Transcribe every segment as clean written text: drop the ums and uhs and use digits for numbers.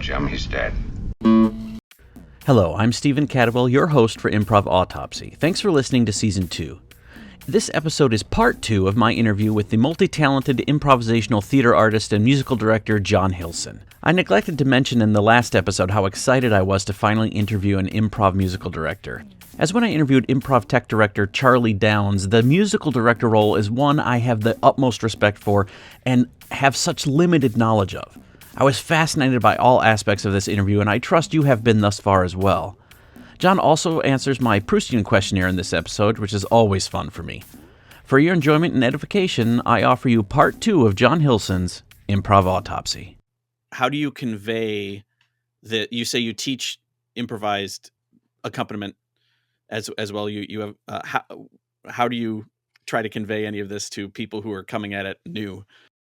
Jim. He's dead. Hello, I'm Stephen Cadwell, your host for Improv Autopsy. Thanks for listening to Season 2. This episode is part 2 of my interview with the multi-talented improvisational theater artist and musical director John Hilsen. I neglected to mention in the last episode how excited I was to finally interview an improv musical director. As when I interviewed improv tech director Charlie Downs, the musical director role is one I have the utmost respect for and have such limited knowledge of. I was fascinated by all aspects of this interview, and I trust you have been thus far as well. John also answers my Proustian questionnaire in this episode, which is always fun for me. For your enjoyment and edification, I offer you part 2 of John Hilsen's Improv Autopsy. How do you convey that you say you teach improvised accompaniment as well? You have how do you try to convey any of this to people who are coming at it new?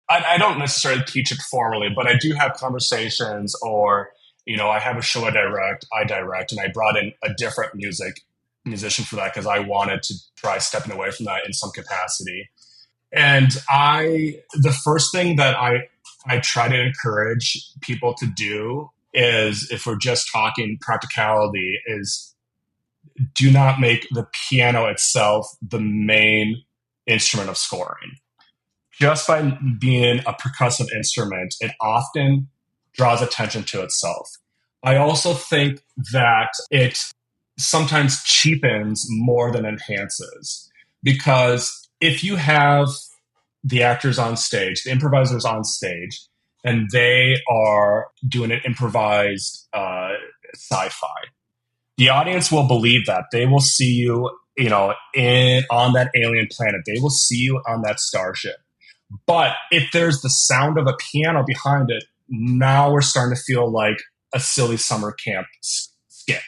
I don't necessarily teach it formally, but I do have conversations, or I have a show I direct, and I brought in a different musician for that because I wanted to try stepping away from that in some capacity. And the first thing that I try to encourage people to do is, if we're just talking practicality, is do not make the piano itself the main instrument of scoring. Just by being a percussive instrument, it often draws attention to itself. I also think that it sometimes cheapens more than enhances, because if you have the actors on stage, the improvisers on stage, and they are doing an improvised sci-fi, the audience will believe that. They will see you, on that alien planet. They will see you on that starship. But if there's the sound of a piano behind it, now we're starting to feel like a silly summer camp skit.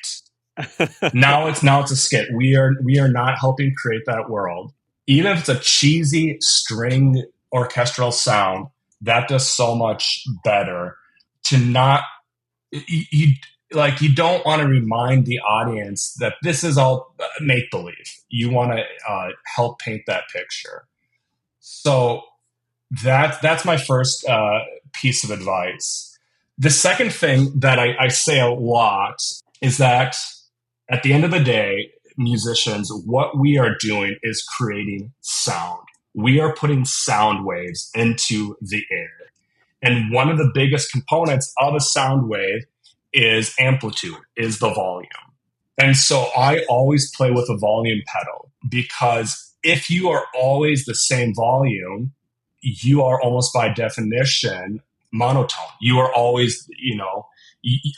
now it's a skit. We are not helping create that world. Even if it's a cheesy string orchestral sound, that does so much better. To not you don't want to remind the audience that this is all make believe. You want to help paint that picture. So that's my first piece of advice. The second thing that I say a lot is that at the end of the day, musicians, what we are doing is creating sound. We are putting sound waves into the air. And one of the biggest components of a sound wave is amplitude, is the volume. And so I always play with a volume pedal, because if you are always the same volume, you are almost by definition monotone. You are always,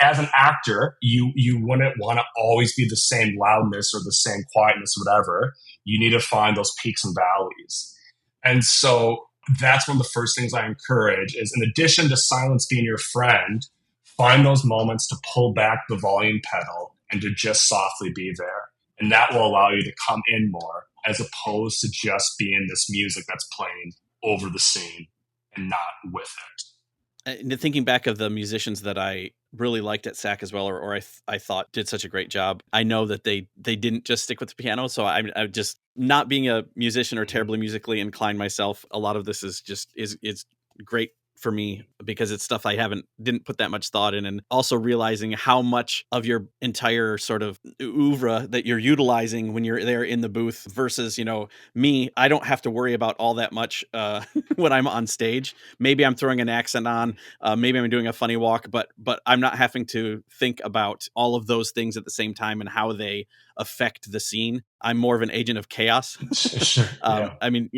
as an actor, you wouldn't want to always be the same loudness or the same quietness, whatever. You need to find those peaks and valleys. And so that's one of the first things I encourage is, in addition to silence being your friend, find those moments to pull back the volume pedal and to just softly be there. And that will allow you to come in more, as opposed to just being this music that's playing over the scene and not with it. And thinking back of the musicians that I really liked at SAC as well, or I thought did such a great job, I know that they didn't just stick with the piano. So I just, not being a musician or terribly musically inclined myself, a lot of this is great for me, because it's stuff I didn't put that much thought in. And also realizing how much of your entire sort of oeuvre that you're utilizing when you're there in the booth versus, me, I don't have to worry about all that much when I'm on stage. Maybe I'm throwing an accent on, maybe I'm doing a funny walk, but I'm not having to think about all of those things at the same time and how they affect the scene. I'm more of an agent of chaos. Sure. Yeah. I mean,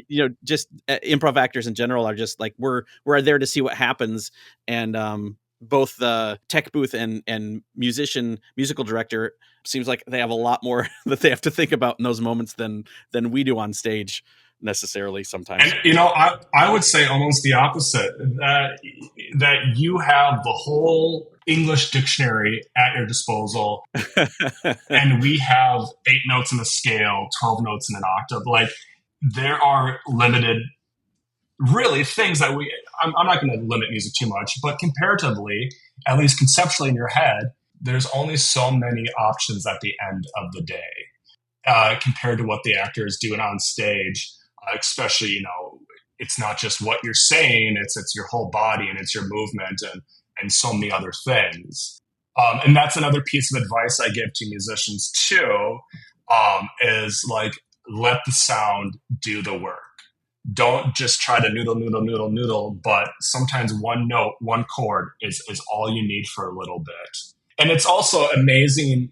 just improv actors in general are just like, we're there to see what happens. And both the tech booth and musical director seems like they have a lot more that they have to think about in those moments than we do on stage necessarily sometimes. And, I would say almost the opposite, that you have the whole English dictionary at your disposal, and we have 8 notes in a scale, 12 notes in an octave. Like, there are limited, really, things that I'm not going to limit music too much, but comparatively, at least conceptually in your head, there's only so many options at the end of the day compared to what the actor is doing on stage. Especially, it's not just what you're saying, it's your whole body and it's your movement. and so many other things. And that's another piece of advice I give to musicians too, is like, let the sound do the work. Don't just try to noodle, noodle, noodle, noodle, but sometimes one note, one chord is all you need for a little bit. And it's also amazing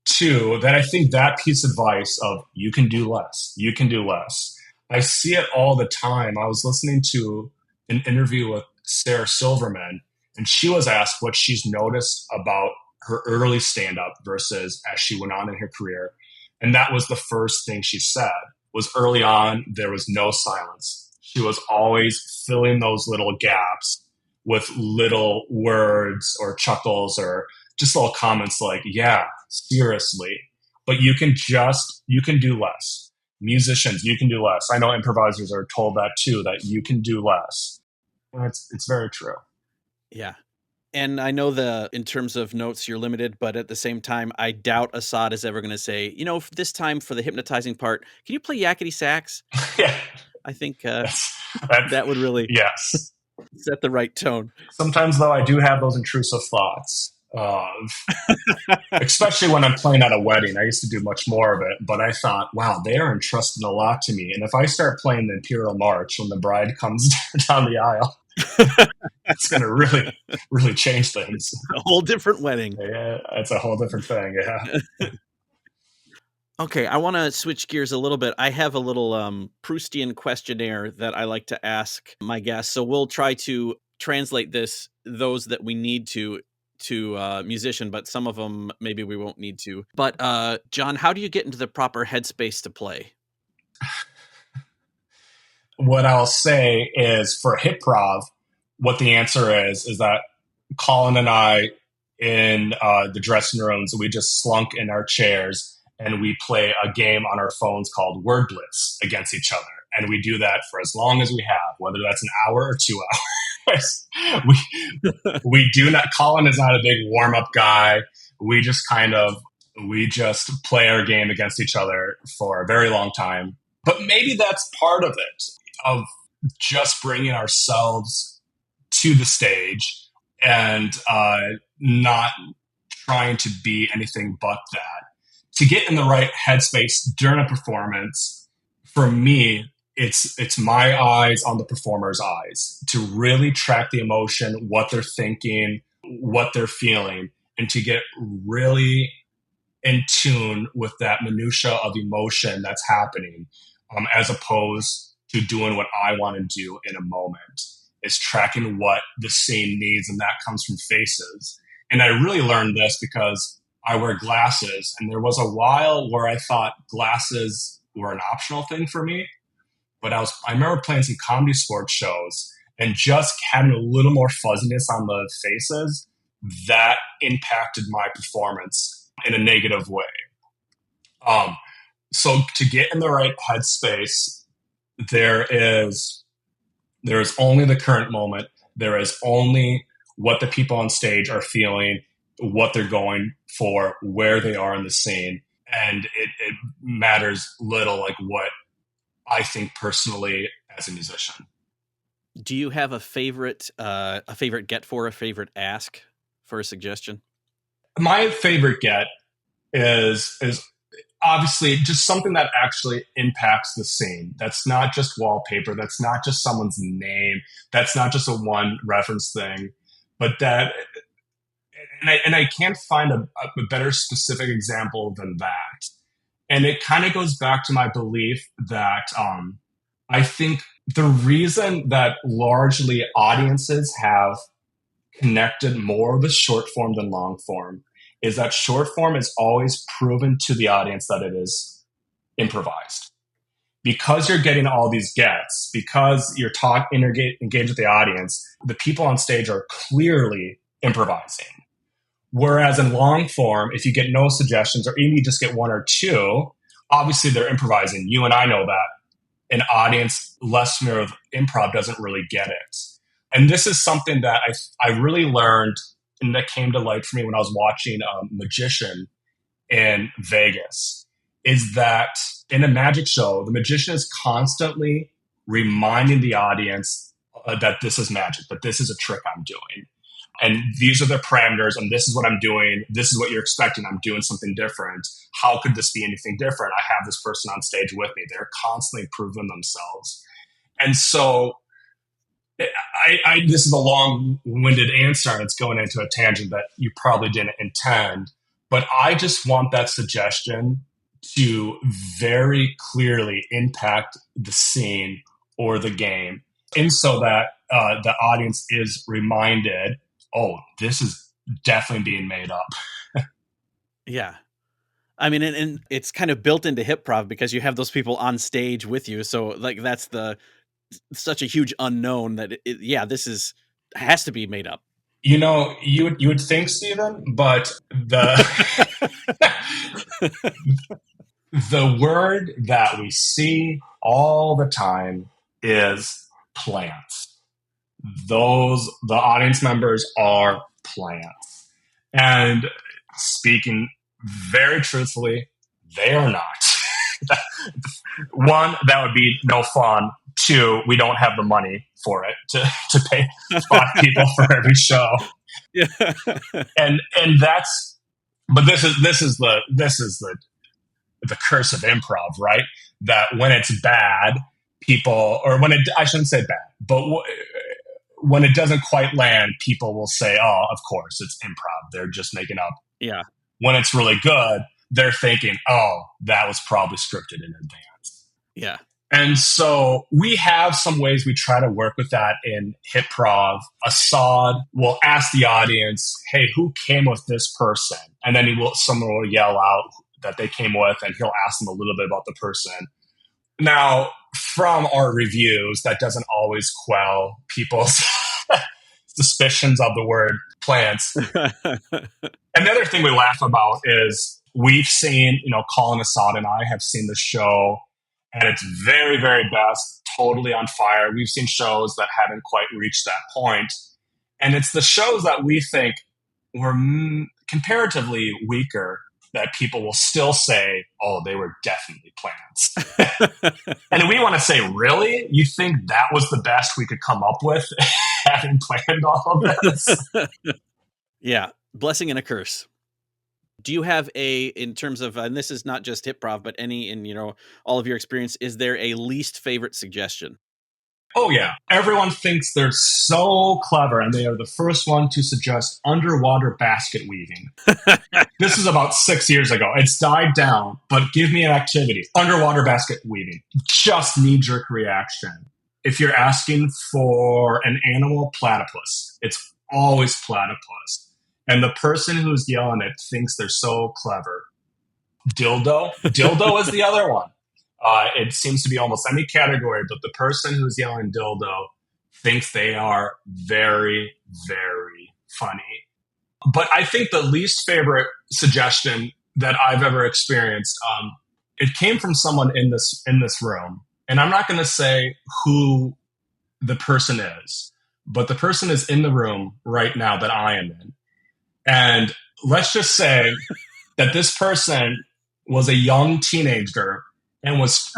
too that I think that piece of advice of you can do less, you can do less. I see it all the time. I was listening to an interview with Sarah Silverman, and she was asked what she's noticed about her early stand-up versus as she went on in her career. And that was the first thing she said, was early on, there was no silence. She was always filling those little gaps with little words or chuckles or just little comments like, yeah, seriously. But you can do less. Musicians, you can do less. I know improvisers are told that too, that you can do less. And it's very true. Yeah. And I know in terms of notes, you're limited, but at the same time, I doubt Assad is ever going to say, this time for the hypnotizing part, can you play yakety sax? Yeah. I think that would really set the right tone. Sometimes, though, I do have those intrusive thoughts, especially when I'm playing at a wedding. I used to do much more of it, but I thought, wow, they are entrusting a lot to me. And if I start playing the Imperial March when the bride comes down the aisle, it's going to really, really change things. A whole different wedding. Yeah, it's a whole different thing. Yeah. Okay, I want to switch gears a little bit. I have a little Proustian questionnaire that I like to ask my guests. So we'll try to translate those that we need to musician, but some of them maybe we won't need to. But John, how do you get into the proper headspace to play? What I'll say is for Hyprov, what the answer is that Colin and I in the dressing rooms, we just slunk in our chairs and we play a game on our phones called Word Blitz against each other. And we do that for as long as we have, whether that's an hour or 2 hours. we do not, Colin is not a big warm-up guy. We just play our game against each other for a very long time. But maybe that's part of it, of just bringing ourselves to the stage and not trying to be anything but that. To get in the right headspace during a performance, for me, it's my eyes on the performer's eyes to really track the emotion, what they're thinking, what they're feeling, and to get really in tune with that minutia of emotion that's happening, as opposed to doing what I want to do in a moment, is tracking what the scene needs, and that comes from faces. And I really learned this because I wear glasses, and there was a while where I thought glasses were an optional thing for me. But I remember playing some comedy sports shows and just having a little more fuzziness on the faces. That impacted my performance in a negative way. So to get in the right headspace, there is only the current moment. There is only what the people on stage are feeling, what they're going for, where they are in the scene. And it matters little, like what I think personally as a musician. Do you have a favorite get for, a favorite ask for a suggestion? My favorite get is obviously just something that actually impacts the scene. That's not just wallpaper. That's not just someone's name. That's not just a one reference thing, but that, and I can't find a better specific example than that. And it kind of goes back to my belief that I think the reason that largely audiences have connected more with short form than long form is that short form is always proven to the audience that it is improvised. Because you're getting all these gets, because you're engaged with the audience, the people on stage are clearly improvising. Whereas in long form, if you get no suggestions or even you just get one or two, obviously they're improvising. You and I know that an audience less familiar with improv doesn't really get it. And this is something that I really learned and that came to light for me when I was watching Magician in Vegas, is that in a magic show, the magician is constantly reminding the audience that this is magic, that this is a trick I'm doing. And these are the parameters, and this is what I'm doing. This is what you're expecting. I'm doing something different. How could this be anything different? I have this person on stage with me. They're constantly proving themselves. And so this is a long-winded answer, and it's going into a tangent that you probably didn't intend. But I just want that suggestion to very clearly impact the scene or the game, and so that the audience is reminded, oh, this is definitely being made up. Yeah. I mean, and it's kind of built into Hyprov because you have those people on stage with you. So like, that's such a huge unknown that this has to be made up. You know, you would think, Stephen, but the the word that we see all the time is plants. The audience members are plants. And speaking very truthfully, they are not. One, that would be no fun. Two, we don't have the money for it to pay 5 people for every show. Yeah. And that's, but this is the curse of improv, right? That when it's bad, people, or I shouldn't say bad, but when it doesn't quite land, people will say, oh, of course, it's improv. They're just making up. Yeah. When it's really good, they're thinking, oh, that was probably scripted in advance. Yeah. And so we have some ways we try to work with that in Hyprov. Assad will ask the audience, hey, who came with this person? And then someone will yell out that they came with, and he'll ask them a little bit about the person. Now, from our reviews, that doesn't always quell people's suspicions of the word plants. And the other thing we laugh about is we've seen, Colin, Assad, and I have seen the show at its very, very best, totally on fire. We've seen shows that haven't quite reached that point. And it's the shows that we think were comparatively weaker that people will still say, oh, they were definitely plants. And we want to say, really? You think that was the best we could come up with, having planned all of this? Yeah. Blessing and a curse. Do you have in terms of, and this is not just Hyprov, but any in, all of your experience, is there a least favorite suggestion? Oh, yeah. Everyone thinks they're so clever, and they are the first one to suggest underwater basket weaving. This is about 6 years ago. It's died down, but give me an activity. Underwater basket weaving. Just knee-jerk reaction. If you're asking for an animal, platypus. It's always platypus. And the person who's yelling it thinks they're so clever. Dildo. Dildo is the other one. It seems to be almost any category, but the person who's yelling dildo thinks they are very, very funny. But I think the least favorite suggestion that I've ever experienced, it came from someone in this room. And I'm not going to say who the person is, but the person is in the room right now that I am in. And let's just say that this person was a young teenager and was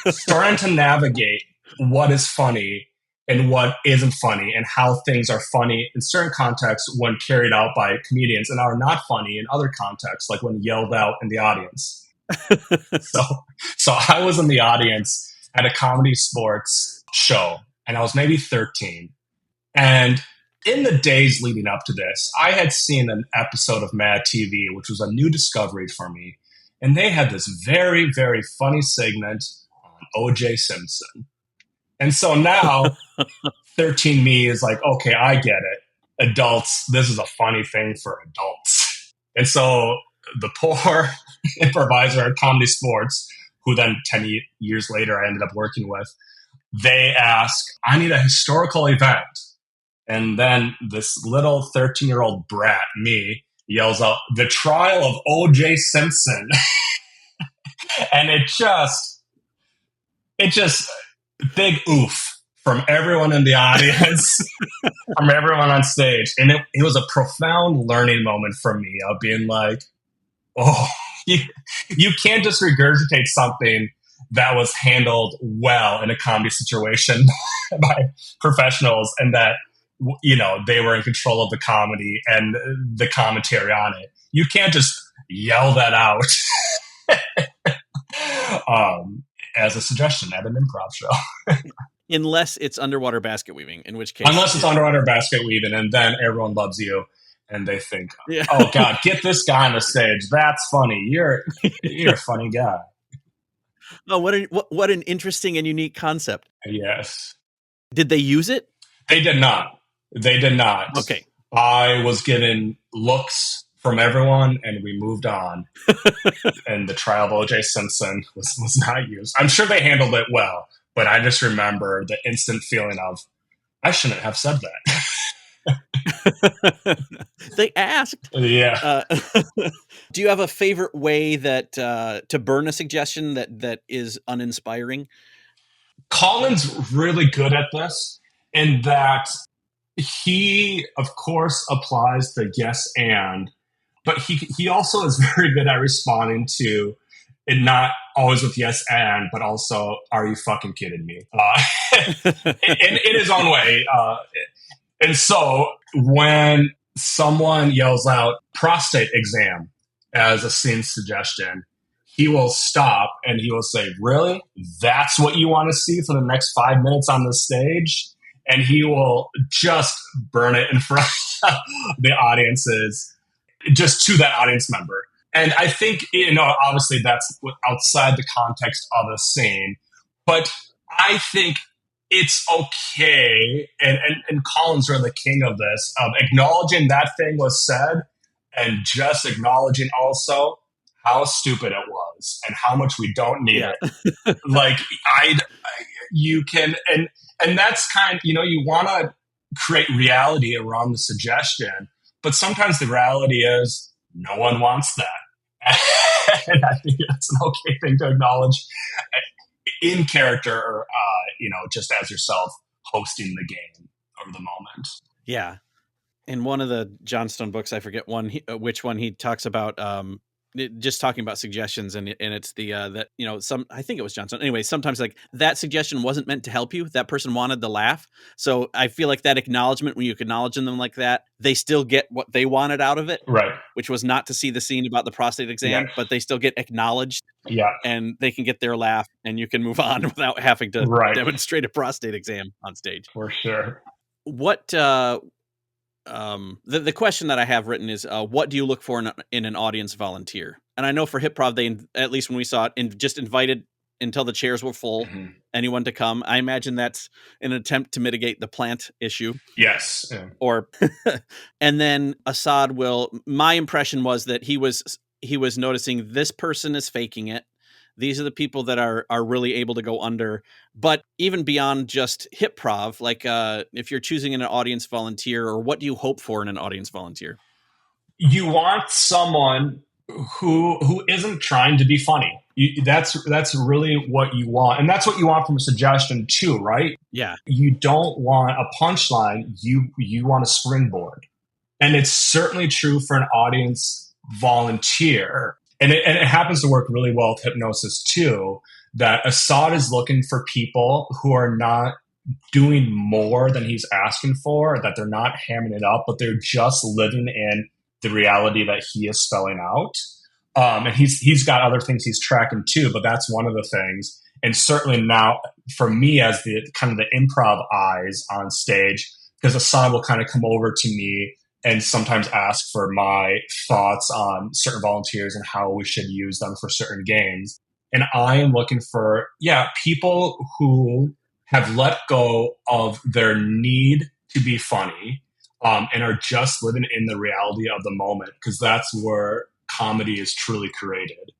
starting to navigate what is funny and what isn't funny, and how things are funny in certain contexts when carried out by comedians and are not funny in other contexts, like when yelled out in the audience. So I was in the audience at a comedy sports show, and I was maybe 13. And in the days leading up to this, I had seen an episode of Mad TV, which was a new discovery for me. And they had this very, very funny segment on O.J. Simpson. And so now 13 me is like, okay, I get it. Adults, this is a funny thing for adults. And so the poor improviser at Comedy Sports, who then 10 years later I ended up working with, they ask, I need a historical event. And then this little 13-year-old brat, me, yells out, the trial of O.J. Simpson. And it just big oof from everyone in the audience, from everyone on stage. And it was a profound learning moment for me of being like, oh, you can't just regurgitate something that was handled well in a comedy situation by professionals, and that they were in control of the comedy and the commentary on it. You can't just yell that out as a suggestion at an improv show. Unless it's underwater basket weaving, in which case... Unless it's underwater basket weaving, and then everyone loves you, and they think, oh, God, get this guy on the stage. That's funny. You're a funny guy. Oh, what an interesting and unique concept. Yes. Did they use it? They did not. Okay. I was getting looks from everyone, and we moved on. And the trial of O.J. Simpson was not used. I'm sure they handled it well, but I just remember the instant feeling of, I shouldn't have said that. They asked. Yeah. Do you have a favorite way that to burn a suggestion that is uninspiring? Colin's really good at this in that he, of course, applies the yes and, but he also is very good at responding to it, not always with yes and, but also, are you fucking kidding me? In his own way. And so when someone yells out prostate exam as a scene suggestion, he will stop and he will say, really? That's what you want to see for the next 5 minutes on the stage? And he will just burn it in front of the audiences, just to that audience member. And I think, obviously that's outside the context of a scene, but I think it's okay. And Colin's really the king of this, of acknowledging that thing was said and just acknowledging also how stupid it was and how much we don't need it. Like you can, and that's kind of, you want to create reality around the suggestion, but sometimes the reality is no one wants that. And I think that's an okay thing to acknowledge in character or, just as yourself hosting the game or the moment. Yeah. In one of the Johnstone books, I forget which one, he talks about just talking about suggestions, and it's the that I think it was Johnstone. Anyway, sometimes like that suggestion wasn't meant to help you. That person wanted the laugh. So I feel like that acknowledgement, when you acknowledge them like that, they still get what they wanted out of it, right? Which was not to see the scene about the prostate exam, but they still get acknowledged. Yeah, and they can get their laugh, and you can move on without having to demonstrate a prostate exam on stage. For sure. What the question that I have written is, what do you look for in an audience volunteer? And I know for Hyprov, they, at least when we saw it, just invited until the chairs were full, anyone to come. I imagine that's an attempt to mitigate the plant issue. Yes. Yeah. Or, and then Assad my impression was that he was noticing this person is faking it. These are the people that are really able to go under. But even beyond just Hyprov, like if you're choosing an audience volunteer, or what do you hope for in an audience volunteer? You want someone who isn't trying to be funny. That's really what you want. And that's what you want from a suggestion too, right? Yeah. You don't want a punchline. You want a springboard. And it's certainly true for an audience volunteer. And it happens to work really well with hypnosis too, that Assad is looking for people who are not doing more than he's asking for, that they're not hamming it up, but they're just living in the reality that he is spelling out. And he's got other things he's tracking too, but that's one of the things. And certainly now for me as the kind of the improv eyes on stage, because Assad will kind of come over to me and sometimes ask for my thoughts on certain volunteers and how we should use them for certain games. And I am looking for, people who have let go of their need to be funny and are just living in the reality of the moment, because that's where comedy is truly created.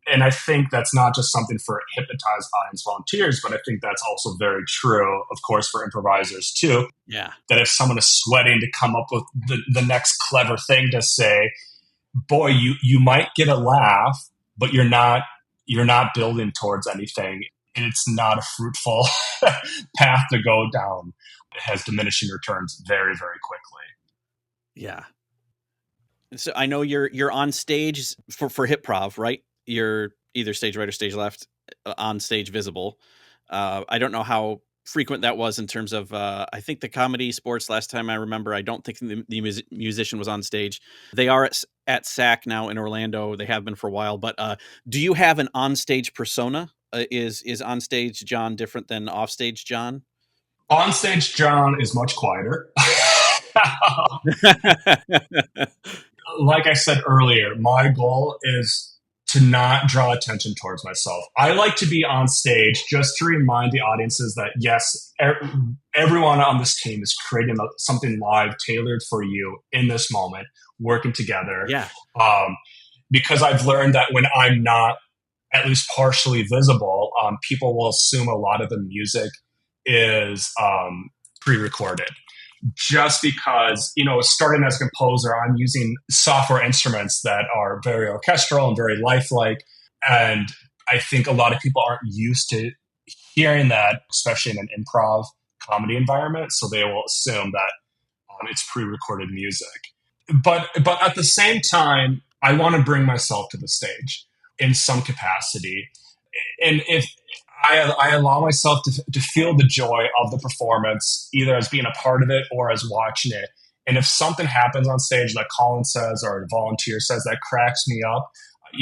And I think that's not just something for hypnotized audience volunteers, but I think that's also very true, of course, for improvisers too. Yeah. That if someone is sweating to come up with the next clever thing to say, boy, you might get a laugh, but you're not building towards anything. And it's not a fruitful path to go down. It has diminishing returns very, very quickly. Yeah. So I know you're on stage for Hyprov, right? You're either stage right or stage left, on stage visible. I don't know how frequent that was in terms of, I think the comedy sports last time I remember, I don't think the musician was on stage. They are at SAC now in Orlando. They have been for a while, but do you have an onstage persona? Is onstage John different than offstage John? On stage, John is much quieter. Like I said earlier, my goal is to not draw attention towards myself. I like to be on stage just to remind the audiences that yes, everyone on this team is creating something live tailored for you in this moment, working together. Yeah. Because I've learned that when I'm not at least partially visible, people will assume a lot of the music is pre-recorded. Just because, starting as a composer, I'm using software instruments that are very orchestral and very lifelike. And I think a lot of people aren't used to hearing that, especially in an improv comedy environment. So they will assume that it's pre-recorded music. But at the same time, I want to bring myself to the stage in some capacity. And if I allow myself to feel the joy of the performance, either as being a part of it or as watching it. And if something happens on stage, like Colin says, or a volunteer says, that cracks me up,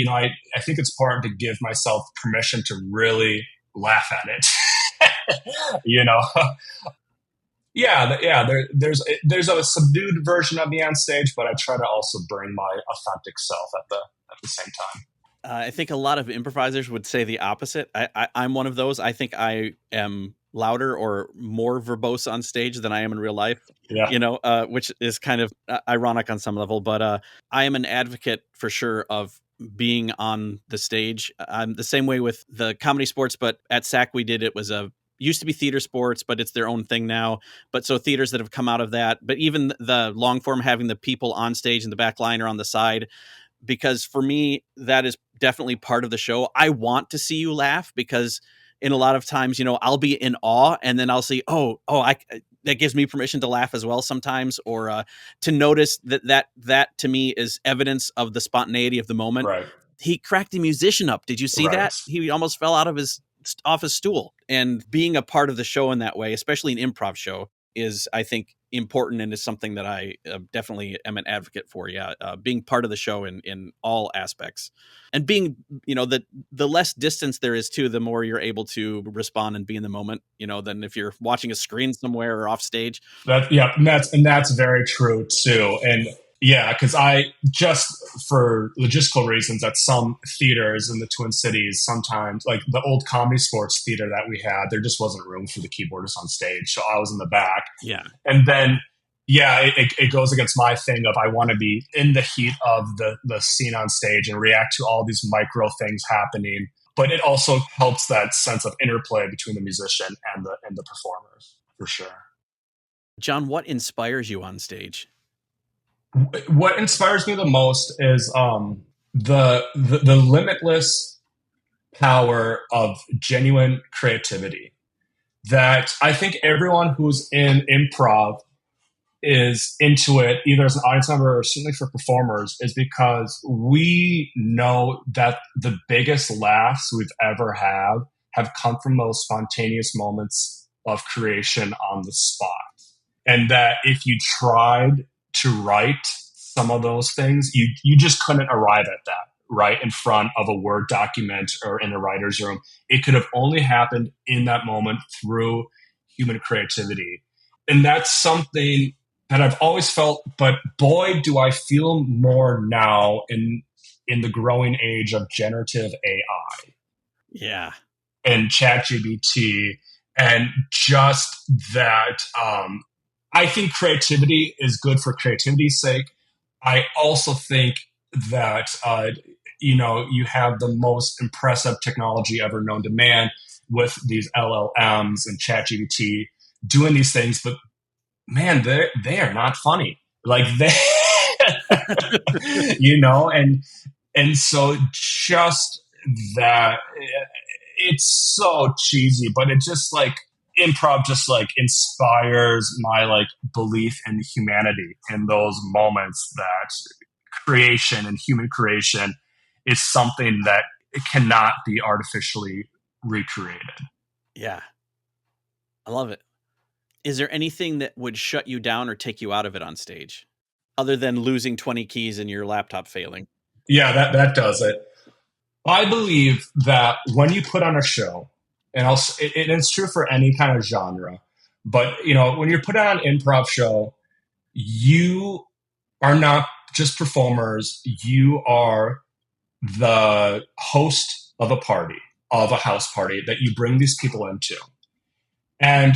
I think it's important to give myself permission to really laugh at it. There's a subdued version of me on stage, but I try to also bring my authentic self at the same time. I think a lot of improvisers would say the opposite. I'm one of those. I think I am louder or more verbose on stage than I am in real life. Yeah. Which is kind of ironic on some level. But I am an advocate for sure of being on the stage. I'm the same way with the comedy sports, but at SAC we did, it was used to be theater sports, but it's their own thing now. But so theaters that have come out of that, but even the long form, having the people on stage in the back line or on the side, because for me, that is definitely part of the show. I want to see you laugh because in a lot of times, I'll be in awe and then I'll see, that gives me permission to laugh as well sometimes, or to notice that to me is evidence of the spontaneity of the moment. Right. He cracked a musician up. Did you see that? He almost fell out of off his stool. And being a part of the show in that way, especially an improv show, is, I think, important and is something that I definitely am an advocate for. Yeah. Being part of the show in all aspects, and being, the less distance there is too, the more you're able to respond and be in the moment, than if you're watching a screen somewhere or off stage. That's very true too. And yeah, because I just, for logistical reasons, at some theaters in the Twin Cities, sometimes like the old comedy sports theater that we had, there just wasn't room for the keyboardist on stage. So I was in the back. Yeah. And then, it goes against my thing of I want to be in the heat of the scene on stage and react to all these micro things happening. But it also helps that sense of interplay between the musician and the performers, for sure. John, what inspires you on stage? What inspires me the most is the limitless power of genuine creativity. That I think everyone who's in improv is into it, either as an audience member or certainly for performers, is because we know that the biggest laughs we've ever have come from those spontaneous moments of creation on the spot. And that if you tried to write some of those things, you just couldn't arrive at that right in front of a Word document or in the writer's room. It could have only happened in that moment through human creativity. And that's something that I've always felt, but boy, do I feel more now in the growing age of generative AI. Yeah. And ChatGPT, and just that I think creativity is good for creativity's sake. I also think that, you have the most impressive technology ever known to man with these LLMs and ChatGPT doing these things, but man, they are not funny. Like they, and so just that, it's so cheesy, but it just like improv just like inspires my like belief in humanity in those moments, that creation and human creation is something that it cannot be artificially recreated. Yeah. I love it. Is there anything that would shut you down or take you out of it on stage, other than losing 20 keys and your laptop failing? Yeah, that does it. I believe that when you put on a show, and it's true for any kind of genre, but when you're putting on an improv show, you are not just performers. You are the host of a party, of a house party that you bring these people into. And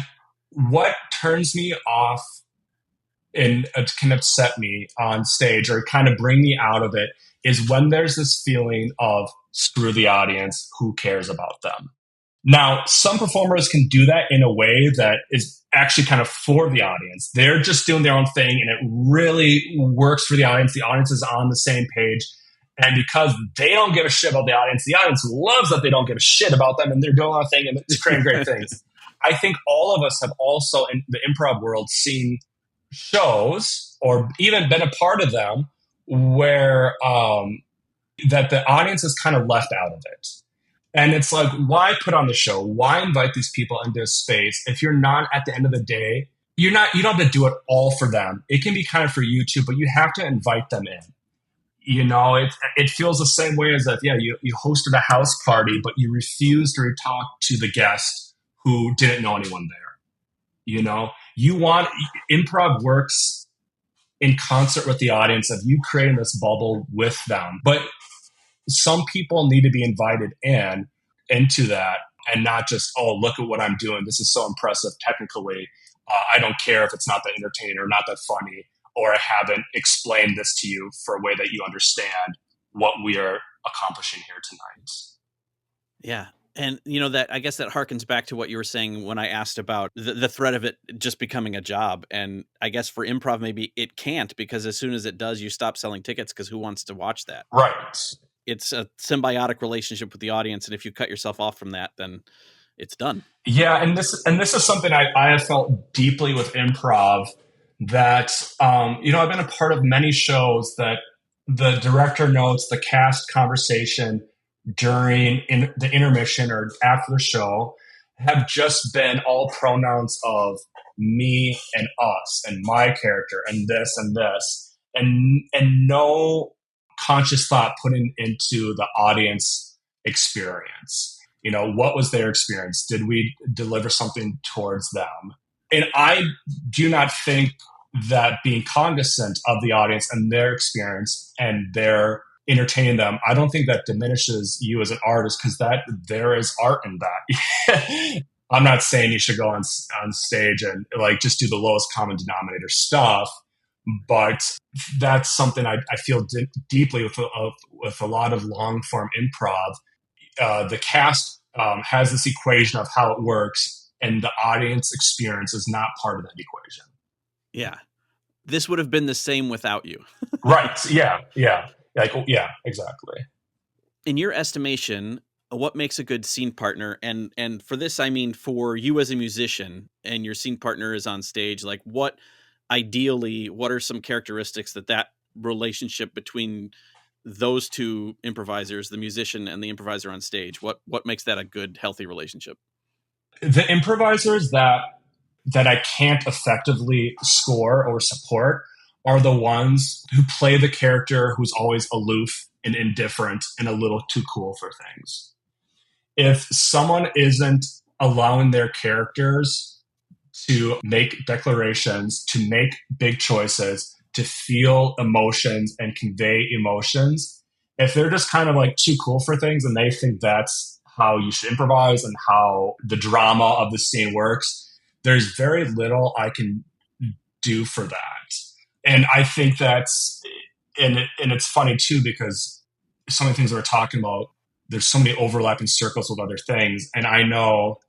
what turns me off and it can upset me on stage or kind of bring me out of it is when there's this feeling of screw the audience, who cares about them? Now, some performers can do that in a way that is actually kind of for the audience. They're just doing their own thing and it really works for the audience. The audience is on the same page. And because they don't give a shit about the audience loves that they don't give a shit about them and they're doing their thing and it's creating great things. I think all of us have also in the improv world seen shows or even been a part of them where that the audience is kind of left out of it. And it's like, why put on the show? Why invite these people into a space if you're not, at the end of the day, you don't have to do it all for them. It can be kind of for you too, but you have to invite them in. It feels the same way as if, you hosted a house party, but you refused to talk to the guest who didn't know anyone there. Improv works in concert with the audience of you creating this bubble with them. But some people need to be invited into that and not just, oh, look at what I'm doing. This is so impressive technically. I don't care if it's not that entertaining or not that funny, or I haven't explained this to you for a way that you understand what we are accomplishing here tonight. Yeah. And that, I guess that harkens back to what you were saying when I asked about the threat of it just becoming a job. And I guess for improv, maybe it can't, because as soon as it does, you stop selling tickets because who wants to watch that? Right. It's a symbiotic relationship with the audience. And if you cut yourself off from that, then it's done. Yeah. And this is something I have felt deeply with improv that, I've been a part of many shows that the director notes the cast conversation during the intermission or after the show have just been all pronouns of me and us and my character and this and no conscious thought put into the audience experience. What was their experience? Did we deliver something towards them? And I do not think that being cognizant of the audience and their experience and their entertaining them, I don't think that diminishes you as an artist, because there is art in that. I'm not saying you should go on stage and just do the lowest common denominator stuff, but that's something I feel deeply with a lot of long form improv. The cast has this equation of how it works, and the audience experience is not part of that equation. Yeah. This would have been the same without you. Right. Yeah. Yeah. Yeah, exactly. In your estimation, what makes a good scene partner? And for this, I mean, for you as a musician and your scene partner is on stage, what are some characteristics that relationship between those two improvisers, the musician and the improviser on stage, what makes that a good, healthy relationship? The improvisers that I can't effectively score or support are the ones who play the character who's always aloof and indifferent and a little too cool for things. If someone isn't allowing their characters to make declarations, to make big choices, to feel emotions and convey emotions, if they're just kind of too cool for things and they think that's how you should improvise and how the drama of the scene works, there's very little I can do for that. And I think that's, and it's funny too, because some of the things we're talking about, there's so many overlapping circles with other things. And I know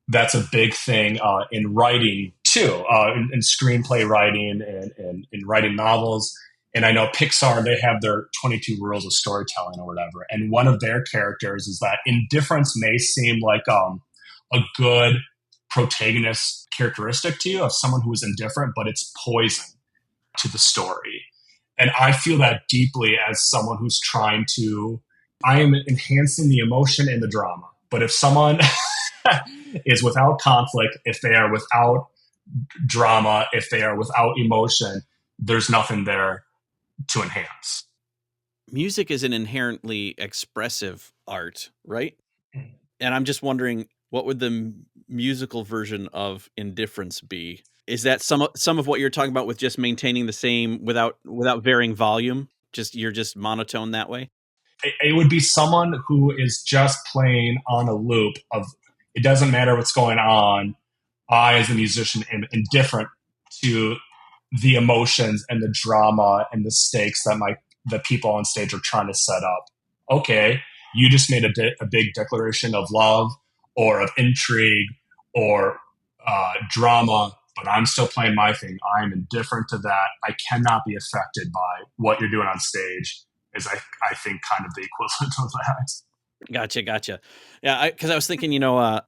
that's a big thing in writing too, in screenplay writing and in writing novels. And I know Pixar, they have their 22 rules of storytelling or whatever. And one of their characters is that indifference may seem like a good protagonist characteristic to you of someone who is indifferent, but it's poison to the story. And I feel that deeply as someone who's I am enhancing the emotion and the drama. But if someone is without conflict, if they are without drama, if they are without emotion, there's nothing there to enhance. Music is an inherently expressive art, right? And I'm just wondering, what would the musical version of indifference be? Is that some of what you're talking about with just maintaining the same without varying volume? You're just monotone that way? It would be someone who is just playing on a loop of it doesn't matter what's going on. I, as a musician, am indifferent to the emotions and the drama and the stakes that the people on stage are trying to set up. Okay, you just made a big declaration of love or of intrigue or drama, but I'm still playing my thing. I'm indifferent to that. I cannot be affected by what you're doing on stage. Is I think kind of the equivalent of that. Gotcha. Yeah, because I was thinking,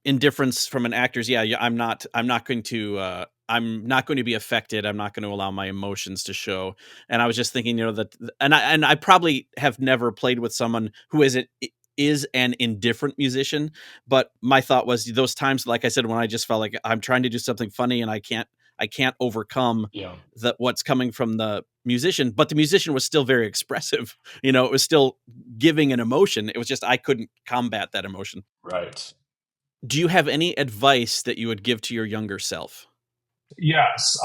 indifference from an actor's. Yeah, I'm not going to. I'm not going to be affected. I'm not going to allow my emotions to show. And I was just thinking, that, and I probably have never played with someone who is an indifferent musician. But my thought was those times, like I said, when I just felt like I'm trying to do something funny and I can't overcome what's coming from the musician, but the musician was still very expressive. It was still giving an emotion. It was just I couldn't combat that emotion. Right. Do you have any advice that you would give to your younger self? Yes.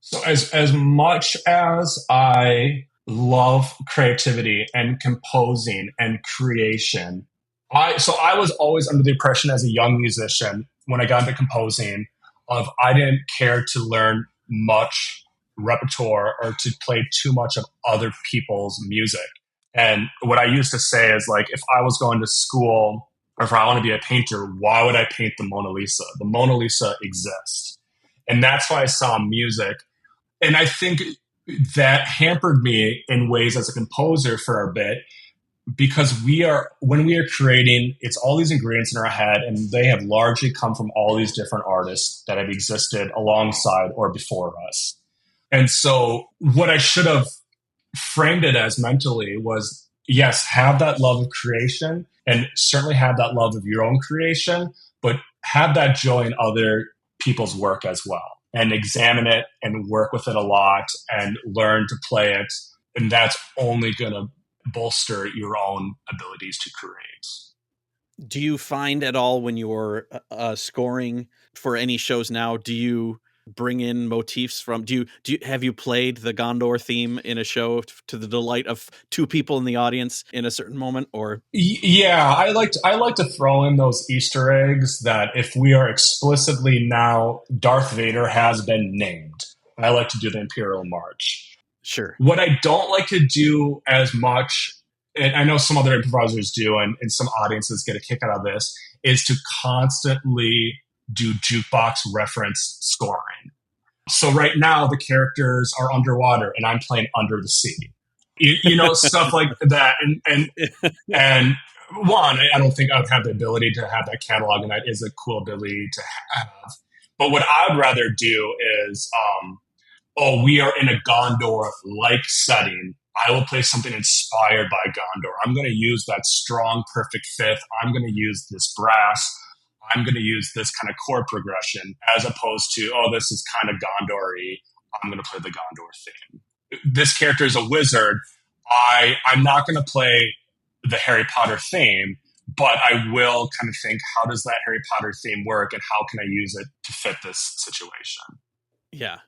So as much as I love creativity and composing and creation, I was always under the impression as a young musician when I got into composing of I didn't care to learn much repertoire or to play too much of other people's music. And what I used to say is like, if I was going to school or if I want to be a painter, why would I paint the Mona Lisa? The Mona Lisa exists. And that's why I saw music. And I think that hampered me in ways as a composer for a bit, because when we are creating, it's all these ingredients in our head, and they have largely come from all these different artists that have existed alongside or before us. And so what I should have framed it as mentally was, yes, have that love of creation and certainly have that love of your own creation, but have that joy in other people's work as well, and examine it and work with it a lot and learn to play it. And that's only going to bolster your own abilities to create. Do you find at all when you're scoring for any shows now, do you bring in motifs from, have you played the Gondor theme in a show to the delight of two people in the audience in a certain moment? Or yeah, I like to throw in those Easter eggs that if we are explicitly now Darth Vader has been named, I like to do the Imperial March. Sure. What I don't like to do as much, and I know some other improvisers do, and some audiences get a kick out of this, is to constantly do jukebox reference scoring. So right now the characters are underwater and I'm playing Under the Sea. Stuff like that. And one, I don't think I would have the ability to have that catalog, and that is a cool ability to have. But what I would rather do is, we are in a Gondor-like setting. I will play something inspired by Gondor. I'm going to use that strong, perfect fifth. I'm going to use this brass. I'm going to use this kind of chord progression, as opposed to, this is kind of Gondor-y. I'm going to play the Gondor theme. This character is a wizard. I'm not going to play the Harry Potter theme, but I will kind of think, how does that Harry Potter theme work, and how can I use it to fit this situation? Yeah.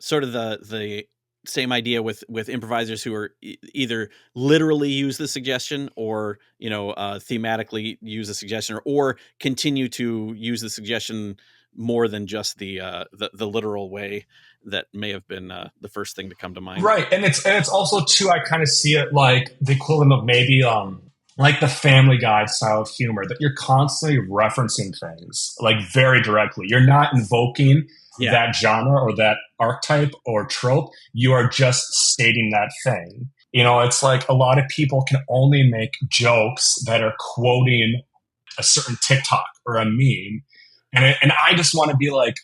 Sort of the same idea with improvisers who are either literally use the suggestion or, thematically use the suggestion, or continue to use the suggestion more than just the literal way that may have been the first thing to come to mind. Right. And it's also too, I kind of see it like the equivalent of maybe like the Family Guy style of humor, that you're constantly referencing things like very directly. You're not invoking that genre or that archetype or trope. You are just stating that thing. It's like a lot of people can only make jokes that are quoting a certain TikTok or a meme. And I just want to be like,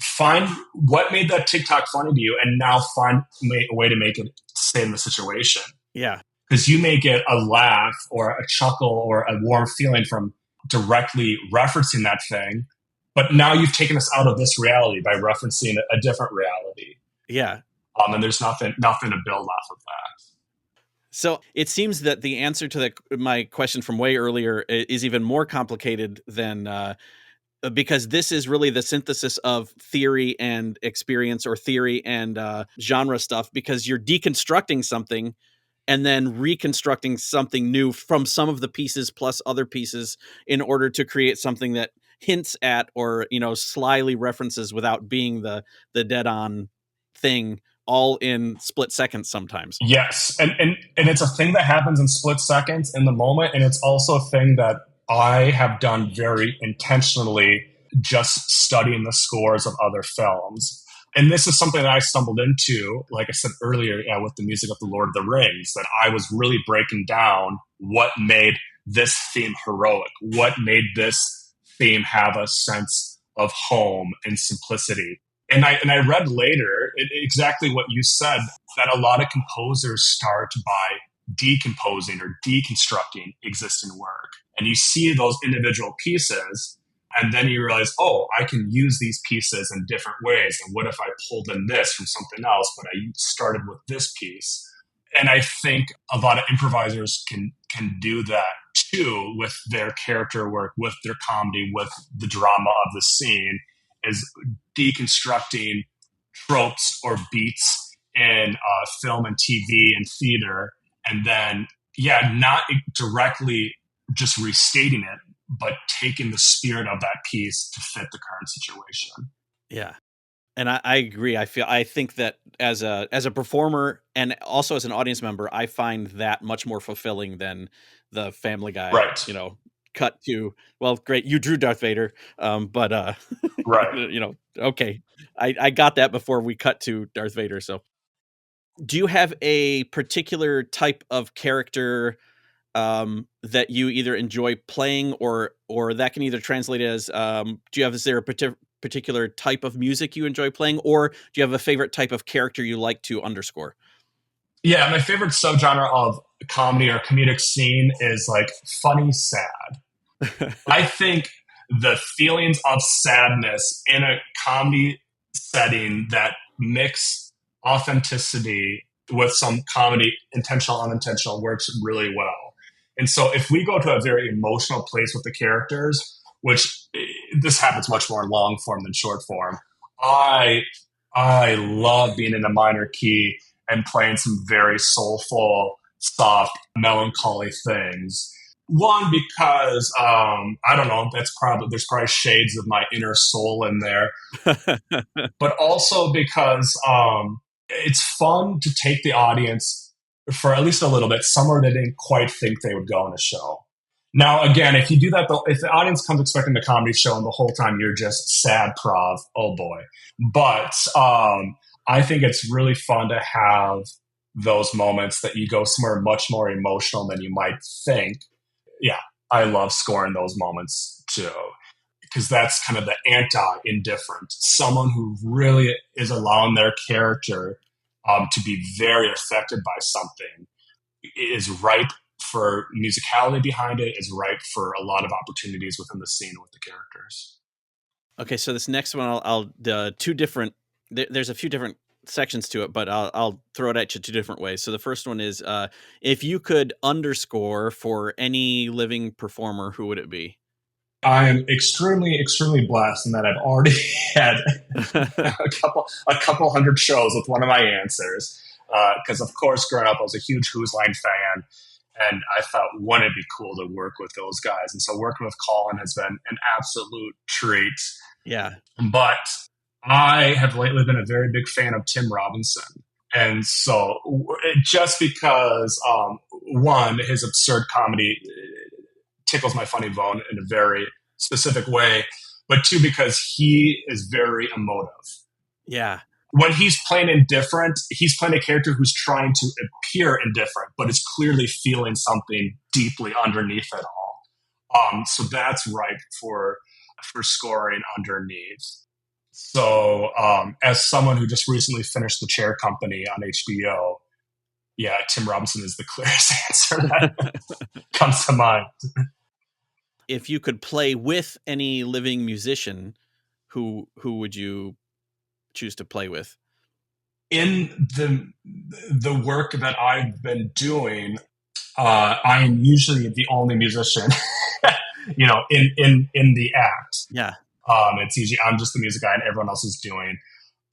find what made that TikTok funny to you, and now find a way to make it stay in the situation. Yeah. Because you may get a laugh or a chuckle or a warm feeling from directly referencing that thing, but now you've taken us out of this reality by referencing a different reality. Yeah. And there's nothing to build off of that. So it seems that the answer to my question from way earlier is even more complicated than because this is really the synthesis of theory and experience, or theory and genre stuff, because you're deconstructing something and then reconstructing something new from some of the pieces plus other pieces in order to create something that hints at, or, slyly references without being the dead on thing, all in split seconds sometimes. Yes. And it's a thing that happens in split seconds in the moment. And it's also a thing that I have done very intentionally, just studying the scores of other films. And this is something that I stumbled into, like I said earlier, with the music of The Lord of the Rings, that I was really breaking down what made this theme heroic, what made this theme have a sense of home and simplicity. And I read later exactly what you said, that a lot of composers start by decomposing or deconstructing existing work. And you see those individual pieces, and then you realize, oh, I can use these pieces in different ways. And what if I pulled in this from something else, but I started with this piece? And I think a lot of improvisers can do that too, with their character work, with their comedy, with the drama of the scene, is deconstructing tropes or beats in film and TV and theater, and then not directly just restating it, but taking the spirit of that piece to fit the current situation. Yeah. And I agree. I think that as a performer and also as an audience member, I find that much more fulfilling than the Family Guy, right. Cut to, well, great, you drew Darth Vader, but right. Okay, I got that before we cut to Darth Vader. So, do you have a particular type of character that you either enjoy playing, or that can either translate as is there a particular type of music you enjoy playing, or do you have a favorite type of character you like to underscore? Yeah, my favorite subgenre of comedy or comedic scene is like funny sad. I think the feelings of sadness in a comedy setting that mix authenticity with some comedy, intentional, unintentional, works really well. And so if we go to a very emotional place with the characters, which this happens much more in long form than short form, I love being in a minor key and playing some very soulful, soft, melancholy things. One, because I don't know, there's probably shades of my inner soul in there, but also because it's fun to take the audience for at least a little bit somewhere they didn't quite think they would go in a show. Now, again, if you do that, if the audience comes expecting a comedy show and the whole time you're just sad prov, oh boy. But I think it's really fun to have those moments that you go somewhere much more emotional than you might think. Yeah, I love scoring those moments too, because that's kind of the anti-indifferent. Someone who really is allowing their character to be very affected by something is ripe for musicality behind it, is ripe for a lot of opportunities within the scene with the characters. Okay, so this next one, I'll two different. There's a few different sections to it, but I'll throw it at you two different ways. So the first one is, if you could underscore for any living performer, who would it be? I am extremely, extremely blessed in that I've already had a couple hundred shows with one of my answers. Because of course, growing up, I was a huge Who's Line fan, and I thought, wouldn't it be cool to work with those guys? And so working with Colin has been an absolute treat. Yeah. But I have lately been a very big fan of Tim Robinson. And so just because, one, his absurd comedy tickles my funny bone in a very specific way, but two, because he is very emotive. Yeah. When he's playing indifferent, he's playing a character who's trying to appear indifferent, but is clearly feeling something deeply underneath it all. So that's ripe for scoring underneath. So as someone who just recently finished The Chair Company on HBO, yeah, Tim Robinson is the clearest answer that comes to mind. if you could play with any living musician, who would you choose to play with? In the work that I've been doing, I am usually the only musician, in the act. Yeah. It's usually I'm just the music guy, and everyone else is doing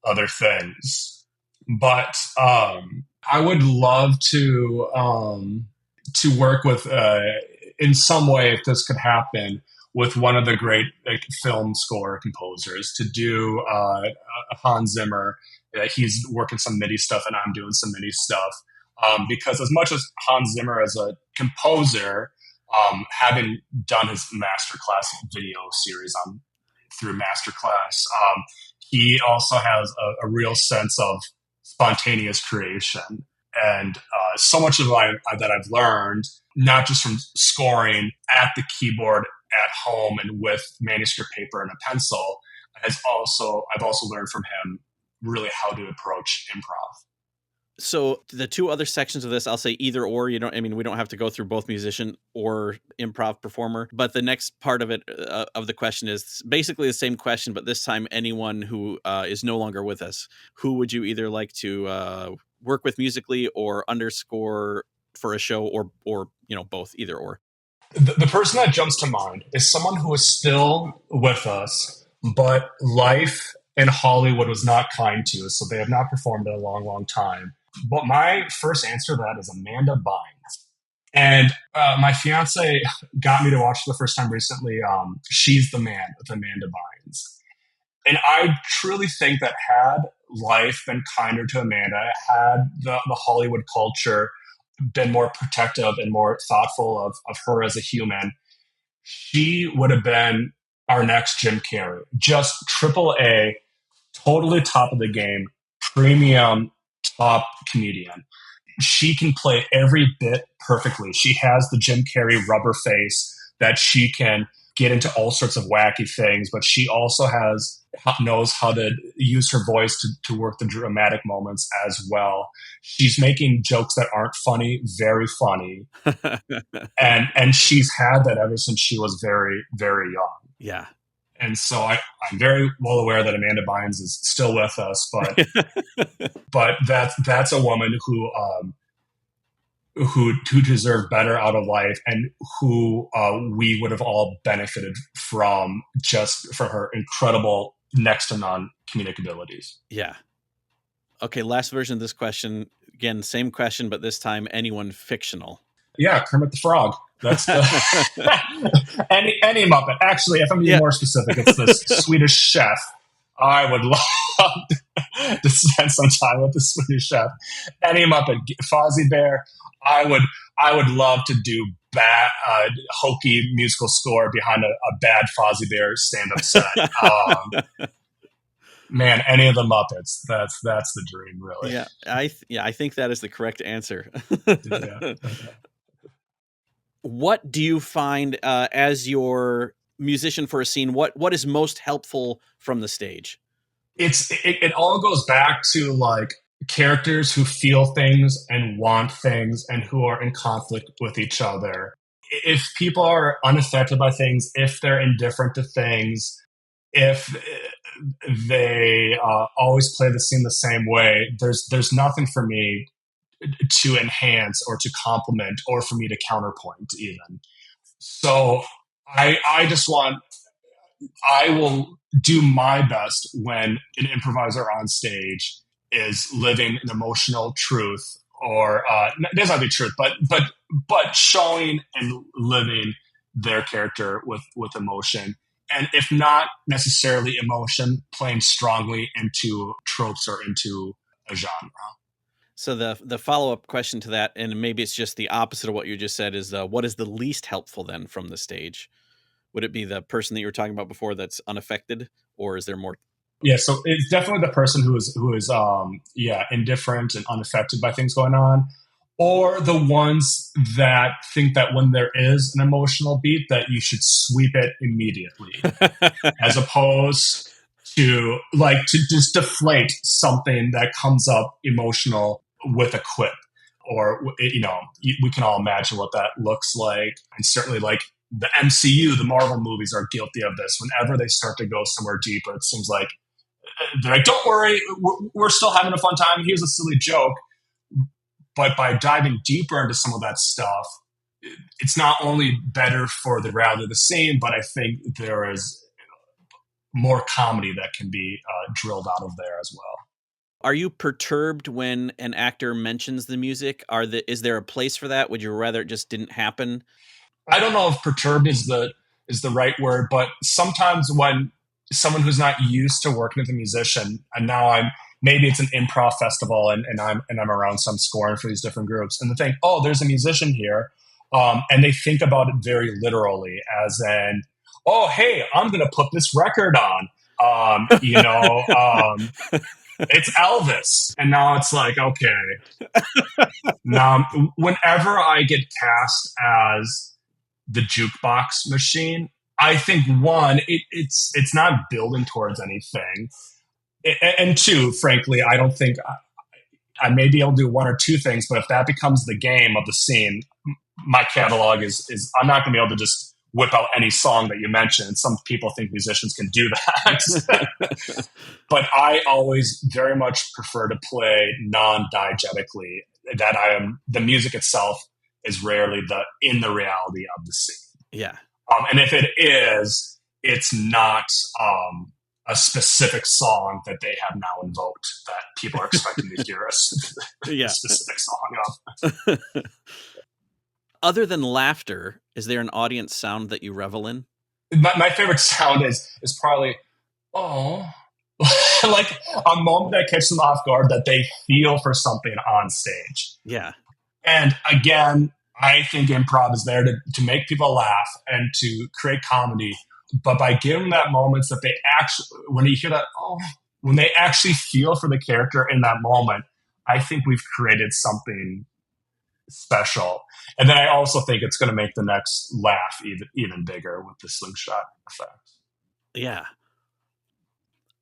other things. But I would love to work with, in some way, if this could happen, with one of the great film score composers to do Hans Zimmer. He's working some MIDI stuff, and I'm doing some MIDI stuff. Because as much as Hans Zimmer as a composer, having done his masterclass video series through Masterclass, he also has a real sense of spontaneous creation. And so much of that I've learned, not just from scoring at the keyboard at home and with manuscript paper and a pencil, I've also learned from him really how to approach improv. So the two other sections of this, I'll say either or. We don't have to go through both musician or improv performer. But the next part of it, of the question, is basically the same question, but this time anyone who is no longer with us. Who would you either like to work with musically or underscore for a show, or both, either or? The person that jumps to mind is someone who is still with us, but life in Hollywood was not kind to us, so they have not performed in a long, long time. But my first answer to that is Amanda Bynes. And my fiance got me to watch for the first time recently, She's the Man with Amanda Bynes. And I truly think that had life been kinder to Amanda, had the Hollywood culture been more protective and more thoughtful of her as a human, she would have been our next Jim Carrey. Just AAA, totally top of the game, premium, top comedian. She can play every bit perfectly. She has the Jim Carrey rubber face that she can get into all sorts of wacky things, but she also knows how to use her voice to work the dramatic moments as well. She's making jokes that aren't funny very funny. and she's had that ever since she was very, very young. Yeah. And so I'm very well aware that Amanda Bynes is still with us, but that's a woman who deserved better out of life, and who we would have all benefited from just for her incredible next to none comedic abilities. Yeah. Okay, last version of this question. Again, same question, but this time anyone fictional. Yeah, Kermit the Frog. That's any Muppet. Actually, if I'm being more specific, it's this Swedish chef. I would love to spend some time with the Swedish chef. Any Muppet, Fozzie Bear. I would love to do hokey musical score behind a bad Fozzie Bear stand-up set. Man, any of the Muppets. That's the dream, really. Yeah, I think that is the correct answer. Yeah. What do you find as your musician for a scene? What is most helpful from the stage? It all goes back to like characters who feel things and want things and who are in conflict with each other. If people are unaffected by things, if they're indifferent to things, if they always play the scene the same way, there's nothing for me to enhance or to complement or for me to counterpoint even. So I will do my best when an improviser on stage is living an emotional truth, or it doesn't have to be truth, but showing and living their character with emotion. And if not necessarily emotion, playing strongly into tropes or into a genre. So the follow-up question to that, and maybe it's just the opposite of what you just said, is what is the least helpful then from the stage? Would it be the person that you were talking about before that's unaffected, or is there more? Yeah, so it's definitely the person who is indifferent and unaffected by things going on, or the ones that think that when there is an emotional beat that you should sweep it immediately, as opposed to just deflate something that comes up emotional with a quip. Or, we can all imagine what that looks like. And certainly, like, the MCU, the Marvel movies are guilty of this. Whenever they start to go somewhere deeper, it seems like they're like, don't worry, we're still having a fun time. Here's a silly joke. But by diving deeper into some of that stuff, it's not only better for the reality of the scene, but I think there is more comedy that can be drilled out of there as well. Are you perturbed when an actor mentions the music? Is there a place for that? Would you rather it just didn't happen? I don't know if perturbed is the right word, but sometimes when someone who's not used to working with a musician, and now maybe it's an improv festival and I'm around some scoring for these different groups, and they think, oh, there's a musician here, and they think about it very literally, as in, oh, hey, I'm going to put this record on, it's Elvis. And now it's like, okay. Now, whenever I get cast as the jukebox machine, I think one, it's not building towards anything. And two, frankly, I don't think I may be able to do one or two things, but if that becomes the game of the scene, my catalog is I'm not going to be able to just whip out any song that you mentioned. Some people think musicians can do that. But I always very much prefer to play non-diegetically, that the music itself is rarely in the reality of the scene. Yeah. And if it is, it's not a specific song that they have now invoked that people are expecting to hear a specific song of. Other than laughter, is there an audience sound that you revel in? My favorite sound is probably, oh, like a moment that catches them off guard, that they feel for something on stage. Yeah. And again, I think improv is there to make people laugh and to create comedy. But by giving them that moments that they actually, when you hear that, oh, when they actually feel for the character in that moment, I think we've created something special. And then I also think it's going to make the next laugh even bigger with the slingshot effect. Yeah.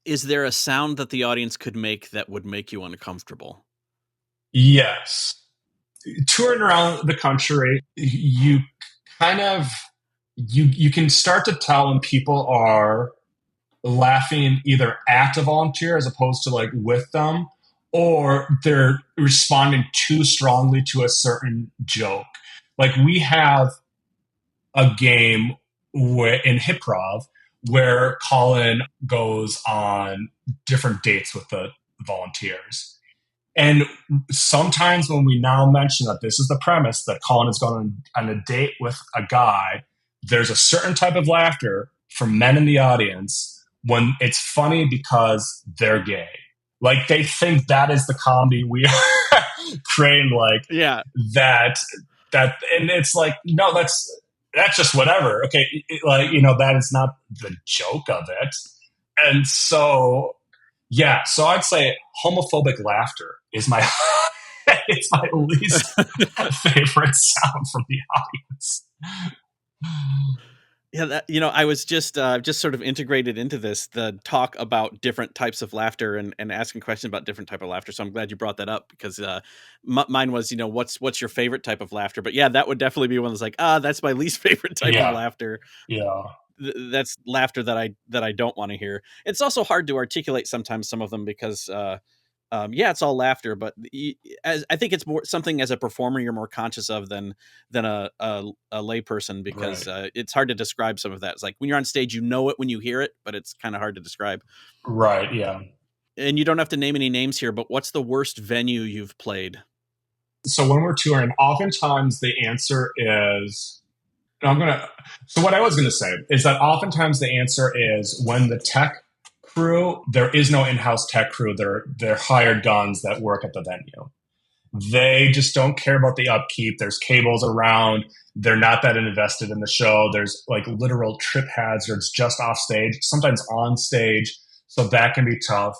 Is there a sound that the audience could make that would make you uncomfortable? Yes. Touring around the country, you kind of, you can start to tell when people are laughing either at a volunteer as opposed to like with them, or they're responding too strongly to a certain joke. Like we have a game in Hyprov where Colin goes on different dates with the volunteers. And sometimes when we now mention that this is the premise, that Colin has gone on a date with a guy, there's a certain type of laughter from men in the audience when it's funny because they're gay. Like they think that is the comedy we are creating, like that, and it's like, no, that's just whatever. Okay. That is not the joke of it. And so, yeah, so I'd say homophobic laughter is it's my least favorite sound from the audience. Yeah, I was just sort of integrated into the talk about different types of laughter and asking questions about different type of laughter. So I'm glad you brought that up, because mine was, what's your favorite type of laughter? But yeah, that would definitely be one that's like, that's my least favorite type of laughter. Yeah. That's laughter that I don't want to hear. It's also hard to articulate sometimes some of them, because it's all laughter, but I think it's more something as a performer you're more conscious of than a lay person, because it's hard to describe some of that. It's like when you're on stage, you know it when you hear it, but it's kind of hard to describe. Right. Yeah. And you don't have to name any names here, but what's the worst venue you've played? So when we're touring, oftentimes the answer is, so what I was going to say is that oftentimes the answer is when the tech crew, there is no in-house tech crew. They're hired guns that work at the venue. They just don't care about the upkeep. There's cables around. They're not that invested in the show. There's like literal trip hazards just off stage, sometimes on stage. So that can be tough.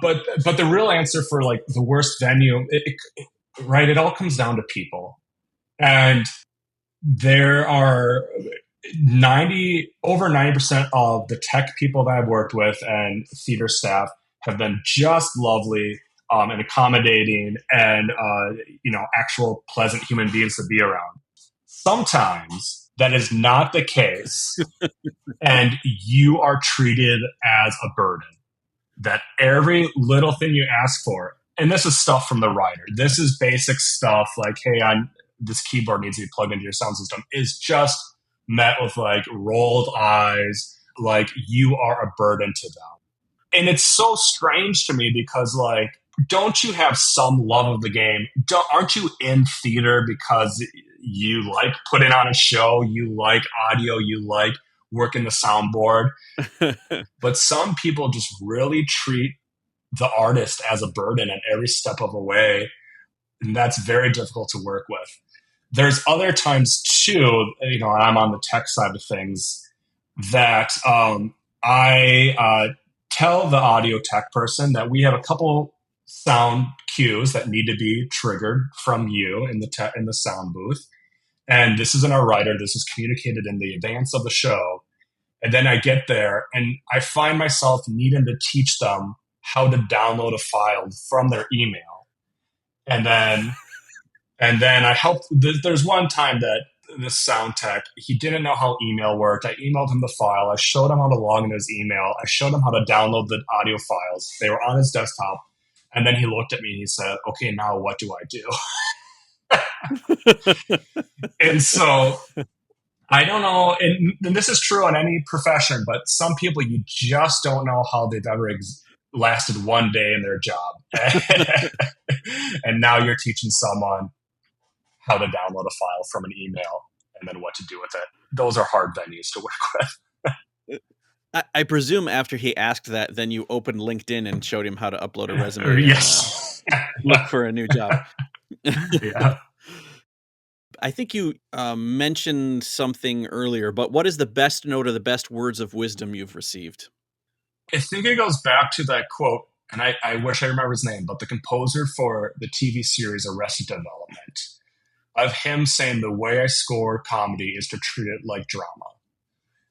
But the real answer for like the worst venue, it all comes down to people. And there are over 90% of the tech people that I've worked with and theater staff have been just lovely and accommodating and actual pleasant human beings to be around. Sometimes That is not the case. And you are treated as a burden. That every little thing you ask for, and this is stuff from the writer, this is basic stuff like, hey, this keyboard needs to be plugged into your sound system, is just met with like rolled eyes, like you are a burden to them. And it's so strange to me because, like, don't you have some love of the game? Aren't you in theater because you like putting on a show, you like audio, you like working the soundboard? But some people just really treat the artist as a burden at every step of the way. And that's very difficult to work with. There's other times too, and I'm on the tech side of things, that I tell the audio tech person that we have a couple sound cues that need to be triggered from you in the sound booth. And this isn't our writer. This is communicated in the advance of the show. And then I get there and I find myself needing to teach them how to download a file from their email. And then I helped. There's one time that this sound tech, he didn't know how email worked. I emailed him the file. I showed him how to log into his email. I showed him how to download the audio files. They were on his desktop. And then he looked at me and he said, okay, now what do I do? And so I don't know. And this is true in any profession, but some people, you just don't know how they've ever lasted one day in their job. And now you're teaching someone how to download a file from an email and then what to do with it. Those are hard venues to work with. I presume after he asked that, then you opened LinkedIn and showed him how to upload a resume. Yes. And, look for a new job. Yeah. I think you mentioned something earlier, but what is the best note or the best words of wisdom you've received? I think it goes back to that quote, and I wish I remember his name, but the composer for the TV series Arrested Development, of him saying the way I score comedy is to treat it like drama.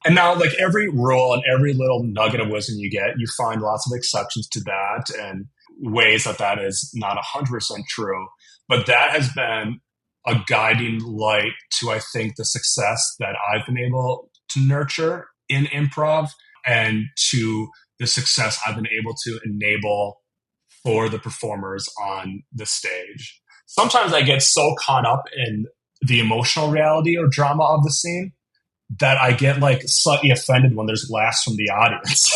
And now, like, every rule and every little nugget of wisdom you get, you find lots of exceptions to that and ways that is not 100% true. But that has been a guiding light to, I think, the success that I've been able to nurture in improv and to the success I've been able to enable for the performers on the stage. Sometimes I get so caught up in the emotional reality or drama of the scene that I get like slightly offended when there's laughs from the audience.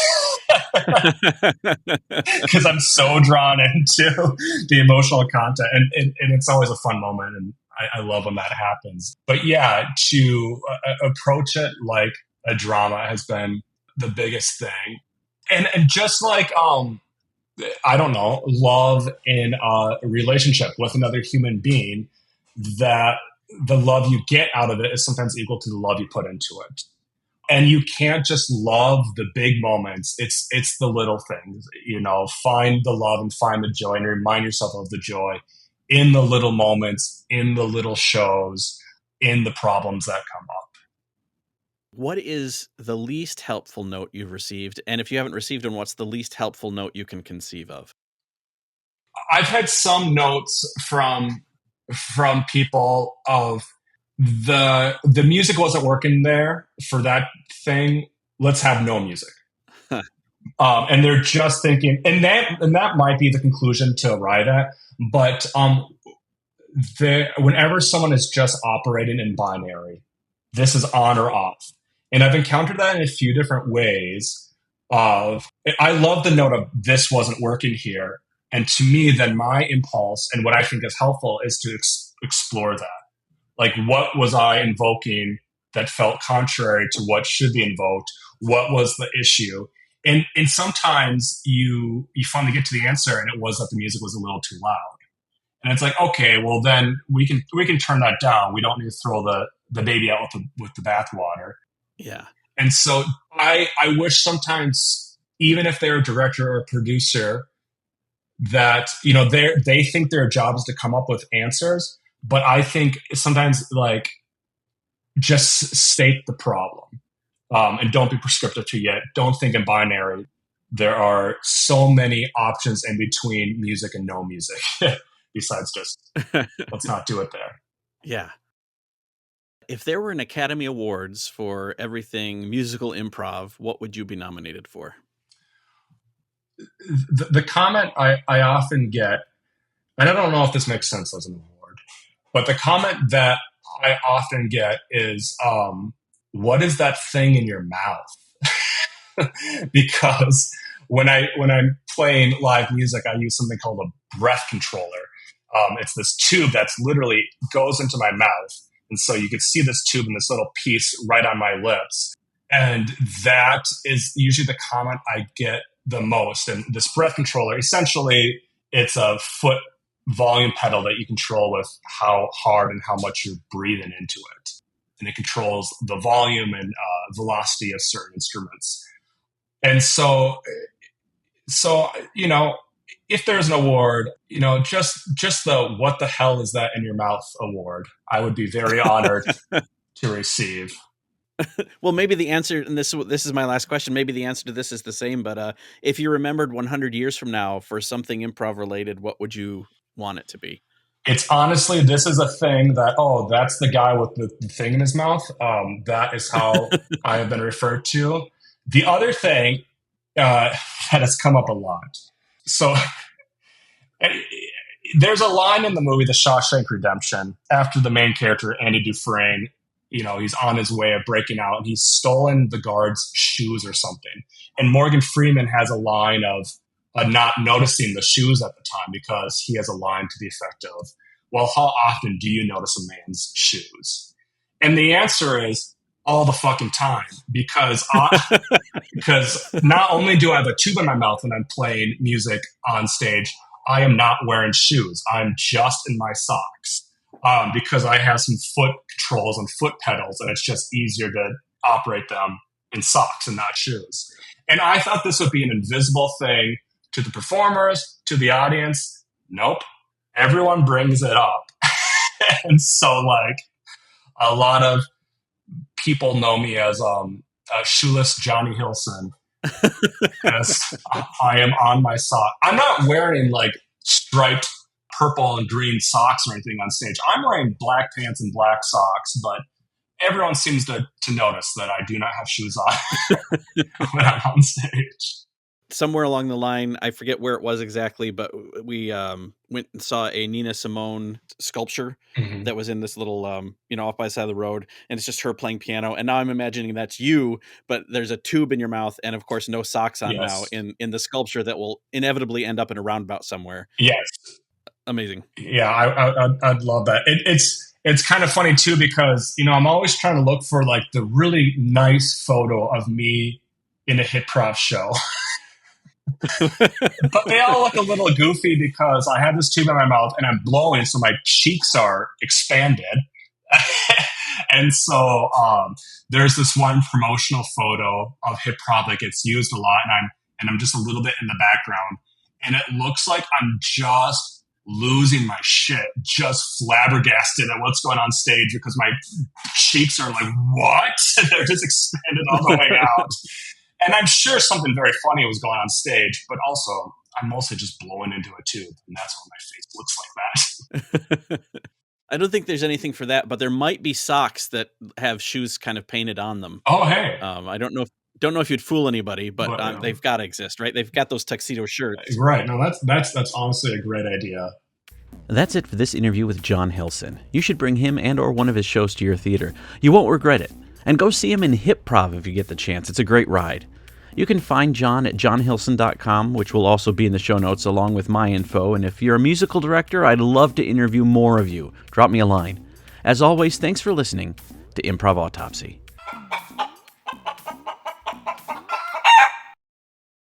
Because I'm so drawn into the emotional content. And it's always a fun moment. And I love when that happens. But yeah, to approach it like a drama has been the biggest thing. And just like, I don't know, love in a relationship with another human being, that the love you get out of it is sometimes equal to the love you put into it. And you can't just love the big moments. It's the little things, find the love and find the joy and remind yourself of the joy in the little moments, in the little shows, in the problems that come up. What is the least helpful note you've received? And if you haven't received one, what's the least helpful note you can conceive of? I've had some notes from people of the music wasn't working there for that thing. Let's have no music. And they're just thinking, and that might be the conclusion to arrive at. But whenever someone is just operating in binary, this is on or off. And I've encountered that in a few different ways. I love the note of this wasn't working here. And to me, then my impulse and what I think is helpful is to explore that. Like, what was I invoking that felt contrary to what should be invoked? What was the issue? And sometimes you finally get to the answer, and it was that the music was a little too loud. And it's like, okay, well then we can turn that down. We don't need to throw the baby out with the bathwater. Yeah. And so I wish sometimes, even if they're a director or a producer, that they think their job is to come up with answers. But I think sometimes, like, just state the problem, and don't be prescriptive to it. Don't think in binary. There are so many options in between music and no music, besides just let's not do it there. Yeah. If there were an Academy Awards for everything musical improv, what would you be nominated for? The comment I often get, and I don't know if this makes sense as an award, but the comment that I often get is, what is that thing in your mouth? Because when I'm playing live music, I use something called a breath controller. It's this tube that's literally goes into my mouth. And so you could see this tube and this little piece right on my lips. And that is usually the comment I get the most. And this breath controller, essentially, it's a foot volume pedal that you control with how hard and how much you're breathing into it. And it controls the volume and velocity of certain instruments. And so, if there's an award, just the "what the hell is that in your mouth" award, I would be very honored to receive. Well, maybe the answer, and this is my last question. Maybe the answer to this is the same, but if you remembered 100 years from now for something improv related, what would you want it to be? It's honestly, this is a thing that, that's the guy with the thing in his mouth. That is how I have been referred to. The other thing that has come up a lot. So there's a line in the movie The Shawshank Redemption after the main character, Andy Dufresne, he's on his way of breaking out and he's stolen the guard's shoes or something. And Morgan Freeman has a line of not noticing the shoes at the time because he has a line to the effect of, well, how often do you notice a man's shoes? And the answer is all the fucking time because not only do I have a tube in my mouth when I'm playing music on stage, I am not wearing shoes. I'm just in my socks because I have some foot controls and foot pedals, and it's just easier to operate them in socks and not shoes. And I thought this would be an invisible thing to the performers, to the audience. Nope. Everyone brings it up. And so, a lot of people know me as shoeless Johnny Hilsen. As I am on my sock. I'm not wearing striped purple and green socks or anything on stage. I'm wearing black pants and black socks, but everyone seems to notice that I do not have shoes on when I'm on stage. Somewhere along the line, I forget where it was exactly, but we went and saw a Nina Simone sculpture that was in this little, off by the side of the road, and it's just her playing piano. And now I'm imagining that's you, but there's a tube in your mouth, and of course, no socks on now in the sculpture that will inevitably end up in a roundabout somewhere. Yes, amazing. Yeah, I'd love that. It's kind of funny too because I'm always trying to look for the really nice photo of me in a Hyprov show. But they all look a little goofy because I have this tube in my mouth and I'm blowing, so my cheeks are expanded. And so there's this one promotional photo of Hyprov that gets used a lot, and I'm just a little bit in the background, and it looks like I'm just losing my shit, just flabbergasted at what's going on stage because my cheeks are like, what? They're just expanded all the way out. And I'm sure something very funny was going on stage, but also I'm mostly just blowing into a tube, and that's why my face looks like that. I don't think there's anything for that, but there might be socks that have shoes kind of painted on them. Oh, hey. I don't know if you'd fool anybody, but they've got to exist, right? They've got those tuxedo shirts. Right. No, that's honestly a great idea. That's it for this interview with John Hilsen. You should bring him and or one of his shows to your theater. You won't regret it. And go see him in Hyprov if you get the chance. It's a great ride. You can find John at johnhilsen.com, which will also be in the show notes along with my info. And if you're a musical director, I'd love to interview more of you. Drop me a line. As always, thanks for listening to Improv Autopsy.